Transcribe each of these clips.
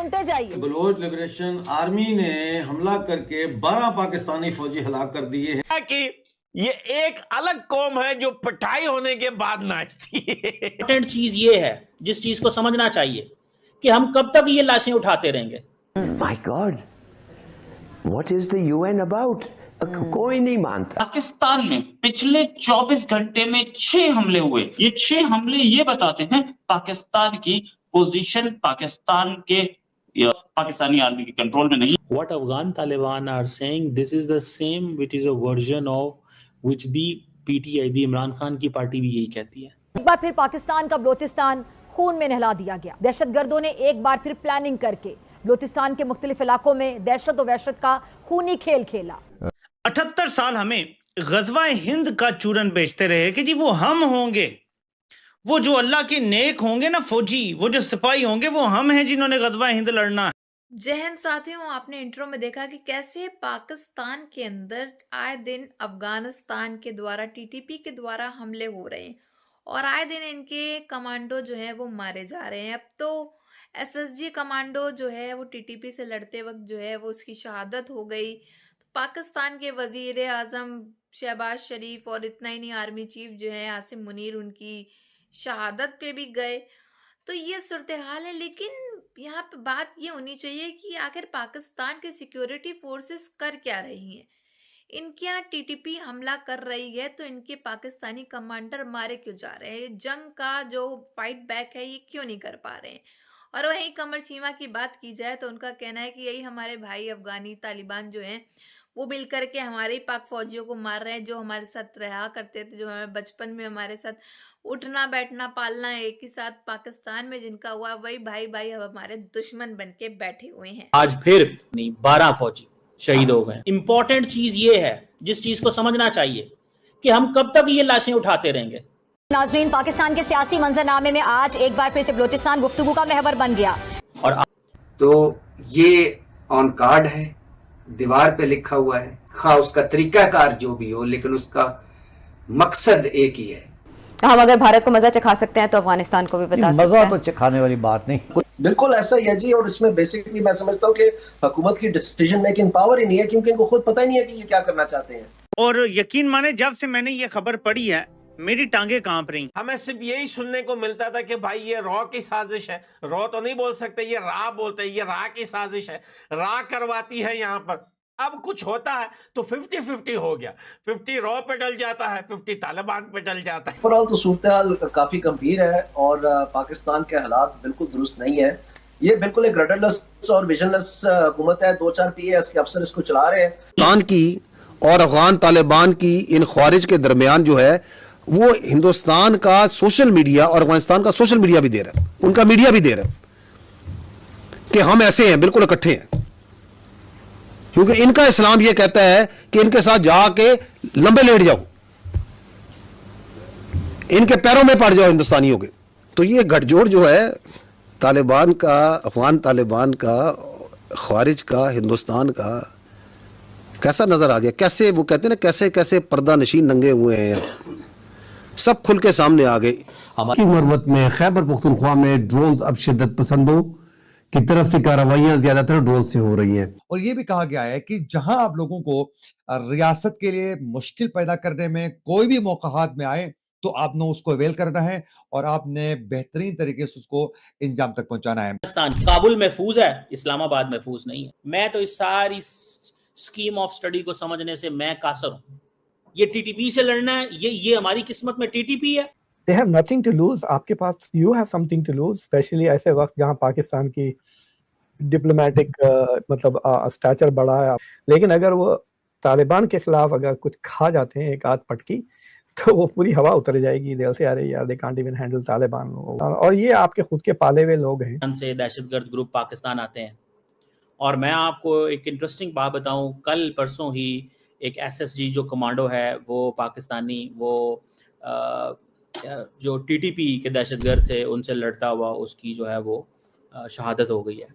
सुनते जाइए। Bloch liberation army ने हमला करके 12 पाकिस्तानी फौजी हलाक कर दिए हैं कि ये एक अलग कौम है जो पिटाई होने के बाद नाचती है। इंपॉर्टेंट चीज ये है जिस चीज को समझना चाहिए कि हम कब तक ये लाशें उठाते रहेंगे। My God, what is the UN about? कोई नहीं मानता। पाकिस्तान में पिछले 24 घंटे में 6 हमले हुए। ये 6 हमले ये बताते हैं पाकिस्तान की पोजीशन पाकिस्तानी आर्मी के कंट्रोल में नहीं। What Afghan Taliban are saying, this is the same which is a version of which the PTI, the Imran Khan की पार्टी भी यही कहती है। एक बार फिर पाकिस्तान का बलोचिस्तान खून में नहला दिया गया। दहशतगर्दों ने एक बार फिर प्लानिंग करके बलोचिस्तान के मुख्तलिफ इलाकों में दहशत और वहशत का खूनी खेल खेला। 78 साल हमें गजवा हिंद का चूरन बेचते रहे कि जी वो हम होंगे, वो जो अल्लाह के नेक होंगे ना फौजी, वो जो सिपाही होंगे वो हम हैं जिन्होंने गजवा हिंद लड़ना है। जय हिंद साथियों, आपने इंट्रो में देखा कि कैसे पाकिस्तान के अंदर आए दिन अफगानिस्तान के द्वारा टीटीपी के द्वारा हमले हो रहे हैं और आए दिन इनके कमांडो जो है वो मारे जा रहे हैं। अब तो एसएसजी कमांडो जो है वो टीटीपी से लड़ते वक्त जो है वो उसकी शहादत हो गई। तो पाकिस्तान के वजीर आजम शहबाज शरीफ और इतना ही नहीं, आर्मी चीफ जो है आसिम मुनीर उनकी शहादत पे भी गए। तो ये सूरत हाल है, लेकिन यहाँ पे बात ये होनी चाहिए कि आखिर पाकिस्तान के सिक्योरिटी फोर्सेस कर क्या रही हैं। इनके यहाँ टीटीपी हमला कर रही है तो इनके पाकिस्तानी कमांडर मारे क्यों जा रहे हैं? जंग का जो फाइट बैक है ये क्यों नहीं कर पा रहे हैं? और वहीं कमर चीमा की बात की जाए तो उनका कहना है कि यही हमारे भाई अफगानी तालिबान जो हैं वो मिल करके हमारे ही पाक फौजियों को मार रहे हैं, जो हमारे साथ रहा करते थे, जो हमारे बचपन में हमारे साथ उठना बैठना पालना एक ही साथ पाकिस्तान में जिनका हुआ, वही भाई भाई अब हमारे दुश्मन बन के बैठे हुए हैं। आज फिर 12 फौजी शहीद हो गए। इंपॉर्टेंट चीज ये है जिस चीज को समझना चाहिए कि हम कब तक ये लाशें उठाते रहेंगे। नाजरीन, पाकिस्तान के सियासी मंजरनामे में आज एक बार फिर से बलोचिस्तान गुफ्तगू का महवर बन गया। और तो ये ऑन कार्ड है, दीवार पे लिखा हुआ है, खा उसका तरीकाकार जो भी हो, लेकिन उसका मकसद एक ही है। हम अगर भारत को मजा चखा सकते हैं तो अफगानिस्तान को भी बता सकते हैं। मजा तो चखाने वाली बात नहीं, बिल्कुल ऐसा ही है जी। और इसमें बेसिकली मैं समझता हूँ कि हुकूमत की डिसीजन मेकिंग पावर ही नहीं है, क्योंकि इनको खुद पता ही नहीं है कि ये क्या करना चाहते हैं। और यकीन माने जब से मैंने ये खबर पढ़ी है मेरी टांगे कांप रही। हमें सिर्फ यही सुनने को मिलता था कि भाई ये रॉ की साजिश है। रॉ तो नहीं बोल सकते, ये रा बोलते हैं। ये रा की साजिश है, रा करवाती है यहाँ पर। अब कुछ होता है तो 50-50 हो गया। 50 रॉ पे डल जाता है, 50 तालिबान पे डल जाता है। ओवरऑल तो सूरत काफी गंभीर है और पाकिस्तान के हालात बिल्कुल दुरुस्त नहीं है। ये बिल्कुल एक रडरलेस और विजनलेस हुकूमत है। 2-4 पीएस के अफसर इसको चला रहे हैं। पाकिस्तान की और अफगान तालिबान की इन ख्वारिज के दरमियान जो है वो हिंदुस्तान का सोशल मीडिया और अफगानिस्तान का सोशल मीडिया भी दे रहा है, उनका मीडिया भी दे रहा है कि हम ऐसे हैं, बिल्कुल इकट्ठे हैं। क्योंकि इनका इस्लाम ये कहता है कि इनके साथ जाके लंबे लेट जाओ, इनके पैरों में पड़ जाओ हिंदुस्तानियों के। तो ये गठजोड़ जो है तालिबान का, अफगान तालिबान का, ख्वारिज का, हिंदुस्तान का, कैसा नजर आ गया। कैसे वो कहते हैं ना, कैसे कैसे पर्दा नशीन नंगे हुए हैं, सब खुल के सामने आ गए। हमारी मरवत में खैबर पख्तूनख्वा में ड्रोन्स अब शिद्दत पसंदों की तरफ से कार्रवाइयां ज्यादातर ड्रोन से हो रही हैं। और ये भी कहा गया है कि जहां आप लोगों को रियासत के लिए मुश्किल पैदा करने में कोई भी मौका हाथ में आए तो आपने उसको अवेल करना है और आपने बेहतरीन तरीके से उसको इंजाम तक पहुंचाना है। काबुल महफूज है, इस्लामाबाद महफूज नहीं है। मैं तो इस सारी स्कीम ऑफ स्टडी को समझने से मैं कासर हूं। ये टीटीपी से लड़ना है, ये हमारी किस्मत में टीटीपी है। They have nothing to lose. आपके पास you have something to lose, specially ऐसे वक्त जहां पाकिस्तान की डिप्लोमेटिक मतलब स्टैचर बढ़ा है। लेकिन अगर वो तालिबान के खिलाफ अगर कुछ खा जाते हैं एक आध पटकी तो वो पूरी हवा उतर जाएगी दिल से। अरे यार, they can't even handle Taliban. और ये आपके खुद के पाले हुए लोग हैं। से दहशतगर्द ग्रुप पाकिस्तान आते हैं। और मैं आपको एक इंटरेस्टिंग बात बताऊं, कल परसों ही एक एसएसजी जो कमांडो है वो पाकिस्तानी, वो जो टीटीपी के दहशतगर्द थे उनसे लड़ता हुआ उसकी जो है वो शहादत हो गई है।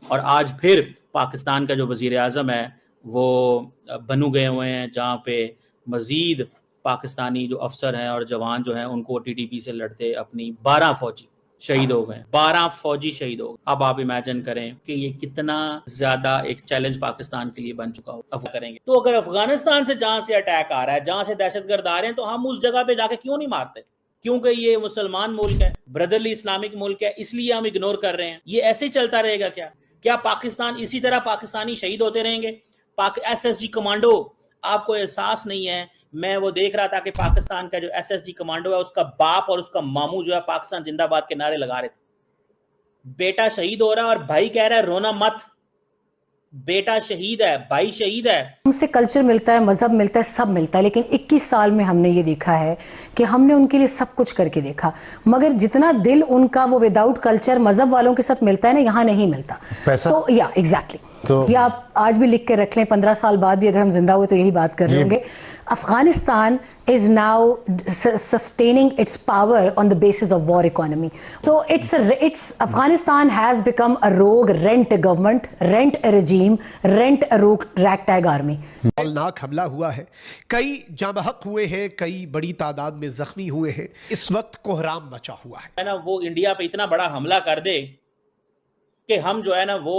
और आज फिर पाकिस्तान का जो वज़ीर आज़म है वो बनू गए हुए हैं, जहाँ पे मज़ीद पाकिस्तानी जो अफसर हैं और जवान जो हैं उनको टीटीपी से लड़ते अपनी 12 फौजी शहीद हो गए, 12 फौजी शहीद हो गए। अब आप इमेजिन करें कि ये कितना ज्यादा एक चैलेंज पाकिस्तान के लिए बन चुका हो। अब करेंगे तो अगर अफगानिस्तान से जहां से अटैक आ रहा है, जहां से दहशतगर्द आ रहे हैं, तो हम उस जगह पे जाके क्यों नहीं मारते? क्योंकि ये मुसलमान मुल्क है, ब्रदरली इस्लामिक मुल्क है, इसलिए हम इग्नोर कर रहे हैं। ये ऐसे ही चलता रहेगा क्या? क्या पाकिस्तान इसी तरह पाकिस्तानी शहीद होते रहेंगे? SSG कमांडो, आपको एहसास नहीं है, मैं वो देख रहा था कि पाकिस्तान का जो SSG कमांडो है, उसका बाप और उसका मामू जो है पाकिस्तान जिंदाबाद के नारे लगा रहे थे। बेटा शहीद हो रहा है और भाई कह रहा है रोना मत, बेटा शहीद है, भाई शहीद है। हमसे कल्चर मिलता है, मजहब मिलता है, सब मिलता है, लेकिन 21 साल में हमने ये देखा है कि हमने उनके लिए सब कुछ करके देखा, मगर जितना दिल उनका वो विदाउट कल्चर मजहब वालों के साथ मिलता है ना, यहाँ नहीं मिलता। सो या एग्जैक्टली, ये आप आज भी लिख के रख लें, 15 साल बाद भी अगर हम जिंदा हुए तो यही बात कर रहे होंगे। Afghanistan is now sustaining its power on the basis of war economy. So Afghanistan has become a rogue rent government, rent a regime, rent a rogue ragtag army. हौलनाक हमला हुआ है, कई जांबहक हुए हैं, कई बड़ी तादाद में जख्मी हुए हैं। इस वक्त कोहराम मचा हुआ है ना, वो इंडिया पे इतना बड़ा हमला कर दे कि हम जो है ना वो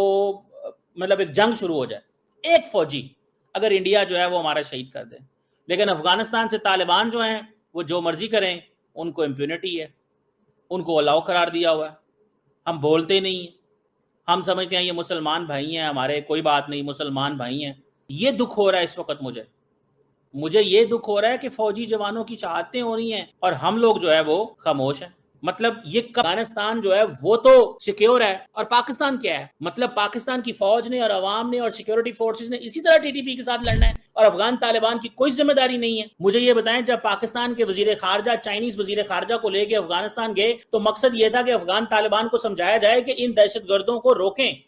मतलब एक जंग शुरू हो जाए। एक फौजी अगर इंडिया जो है वो हमारा शहीद कर दे, लेकिन अफगानिस्तान से तालिबान जो हैं वो जो मर्जी करें, उनको इम्प्यूनिटी है, उनको अलाउ करार दिया हुआ है। हम बोलते नहीं हैं, हम समझते हैं ये मुसलमान भाई हैं हमारे, कोई बात नहीं, मुसलमान भाई हैं। ये दुख हो रहा है इस वक्त मुझे ये दुख हो रहा है कि फौजी जवानों की शहादतें हो रही हैं और हम लोग जो है वो खामोश हैं। मतलब ये अफगानिस्तान जो है वो तो सिक्योर है, और पाकिस्तान क्या है? मतलब पाकिस्तान की फौज ने और अवाम ने और सिक्योरिटी फोर्सेस ने इसी तरह टीटीपी के साथ लड़ना है और अफगान तालिबान की कोई जिम्मेदारी नहीं है। मुझे ये बताएं, जब पाकिस्तान के वजीर खारजा चाइनीज वजीर खारजा को लेके अफगानिस्तान गए तो मकसद ये था कि अफगान तालिबान को समझाया जाए कि इन दहशतगर्दों को रोकें,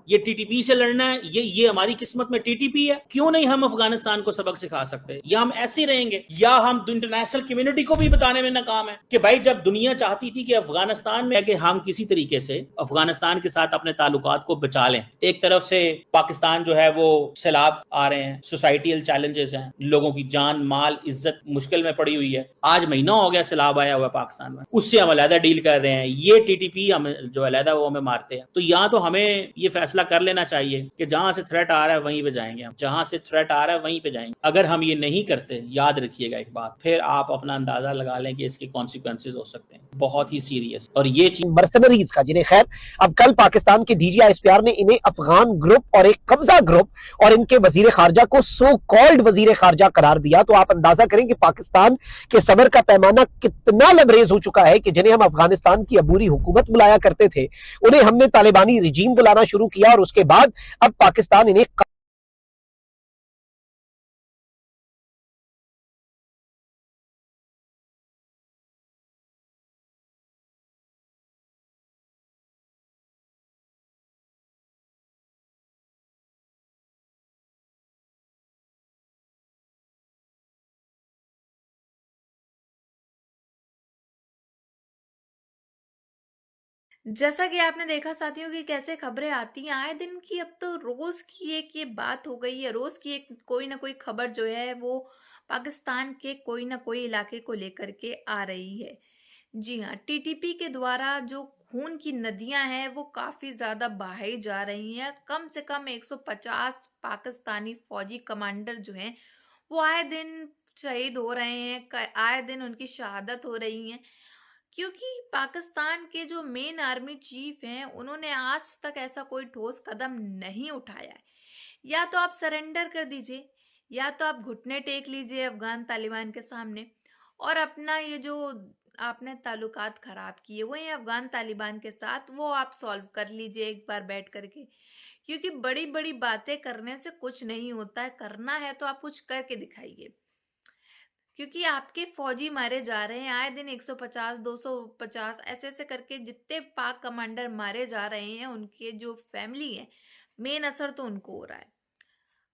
ये टीटीपी से लड़ना है, ये हमारी किस्मत में टीटीपी है। क्यों नहीं हम अफगानिस्तान को सबक सिखा सकते? या हम ऐसे ही रहेंगे, या हम इंटरनेशनल कम्युनिटी को भी बताने में नाकाम है कि भाई जब दुनिया चाहती थी कि अफगानिस्तान में कि हम किसी तरीके से अफगानिस्तान के साथ अपने ताल्लुकात को बचा लें। एक तरफ से पाकिस्तान जो है वो सैलाब आ रहे हैं, सोसाइटियल चैलेंजेस हैं, लोगों की जान माल इज्जत मुश्किल में पड़ी हुई है। आज महीना हो गया सैलाब आया हुआ पाकिस्तान में, उससे हम अलहदा डील कर रहे हैं। ये टीटीपी हम जो अलहदा वो हमें मारते हैं। तो यहाँ तो हमें ये फैसला कर लेना चाहिए कि जहां से थ्रेट आ रहा है वहीं पे जाएंगे हम, जहां से थ्रेट आ रहा है वहीं पे जाएंगे। अगर हम ये नहीं करते, याद रखिएगा एक बात, फिर आप अपना अंदाजा लगा लें कि इसके कॉन्सिक्वेंसेस हो सकते हैं बहुत ही सीरियस। और ये चीज मर्सनरीज का, जिन्हें खैर अब कल पाकिस्तान के DGISPR ने इन्हें अफगान ग्रुप और एक कब्जा ग्रुप और इनके वजीर खारजा को सो कॉल्ड वजीर खारजा करार दिया, तो आप अंदाजा करें कि पाकिस्तान के सबर का पैमाना कितना लबरेज हो चुका है कि जिन्हें हम अफगानिस्तान की अबूरी हुकूमत बुलाया करते थे, उन्हें हमने तालिबानी रिजीम बुलाना शुरू किया और उसके बाद अब पाकिस्तान इन्हें जैसा कि आपने देखा साथियों कि कैसे खबरें आती हैं आए दिन की। अब तो रोज की एक ये बात हो गई है, रोज की एक कोई ना कोई खबर जो है वो पाकिस्तान के कोई ना कोई इलाके को लेकर के आ रही है। जी हाँ, टीटीपी के द्वारा जो खून की नदियां हैं वो काफी ज्यादा बहाई जा रही हैं। कम से कम 150 पाकिस्तानी फौजी कमांडर जो हैं वो आए दिन शहीद हो रहे हैं, आए दिन उनकी शहादत हो रही है, क्योंकि पाकिस्तान के जो मेन आर्मी चीफ हैं उन्होंने आज तक ऐसा कोई ठोस कदम नहीं उठाया है। या तो आप सरेंडर कर दीजिए, या तो आप घुटने टेक लीजिए अफगान तालिबान के सामने और अपना ये जो आपने ताल्लुकात खराब किए हुए हैं अफगान तालिबान के साथ वो आप सॉल्व कर लीजिए एक बार बैठ करके। क्योंकि बड़ी बड़ी बातें करने से कुछ नहीं होता है, करना है तो आप कुछ करके दिखाइए। क्योंकि आपके फौजी मारे जा रहे हैं आए दिन 150 250 ऐसे ऐसे करके, जितने पाक कमांडर मारे जा रहे हैं उनके जो फैमिली है मेन असर तो उनको हो रहा है,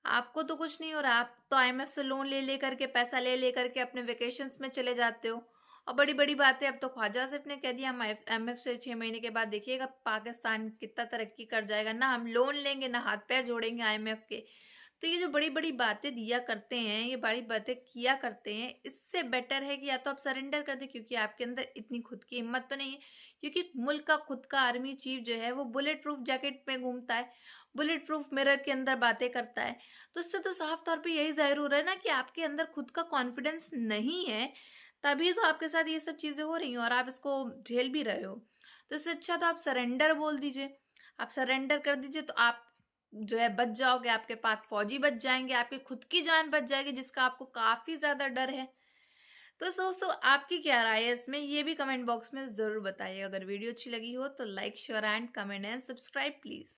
आपको तो कुछ नहीं हो रहा। आप तो IMF से लोन ले करके पैसा ले करके अपने वेकेशंस में चले जाते हो और बड़ी बड़ी बातें। अब तो ख्वाजा आसिफ ने कह दिया हम IMF से 6 महीने के बाद देखिएगा पाकिस्तान कितना तरक्की कर जाएगा, ना हम लोन लेंगे ना हाथ पैर जोड़ेंगे IMF के। तो ये जो बड़ी बड़ी बातें दिया करते हैं, ये बड़ी बातें किया करते हैं, इससे बेटर है कि या तो आप सरेंडर कर दें, क्योंकि आपके अंदर इतनी खुद की हिम्मत तो नहीं है। क्योंकि मुल्क का खुद का आर्मी चीफ जो है वो बुलेट प्रूफ जैकेट में घूमता है, बुलेट प्रूफ मिरर के अंदर बातें करता है। तो इससे तो साफ तौर पे यही जाहिर हो रहा है ना कि आपके अंदर खुद का कॉन्फिडेंस नहीं है, तभी तो आपके साथ ये सब चीज़ें हो रही हैं और आप इसको झेल भी रहे हो। तो इससे अच्छा तो आप सरेंडर बोल दीजिए, आप सरेंडर कर दीजिए, तो आप जो है बच जाओगे, आपके पाक फौजी बच जाएंगे, आपकी खुद की जान बच जाएगी जिसका आपको काफ़ी ज़्यादा डर है। तो दोस्तों आपकी क्या राय है इसमें, ये भी कमेंट बॉक्स में ज़रूर बताइए। अगर वीडियो अच्छी लगी हो तो like share and comment and subscribe please.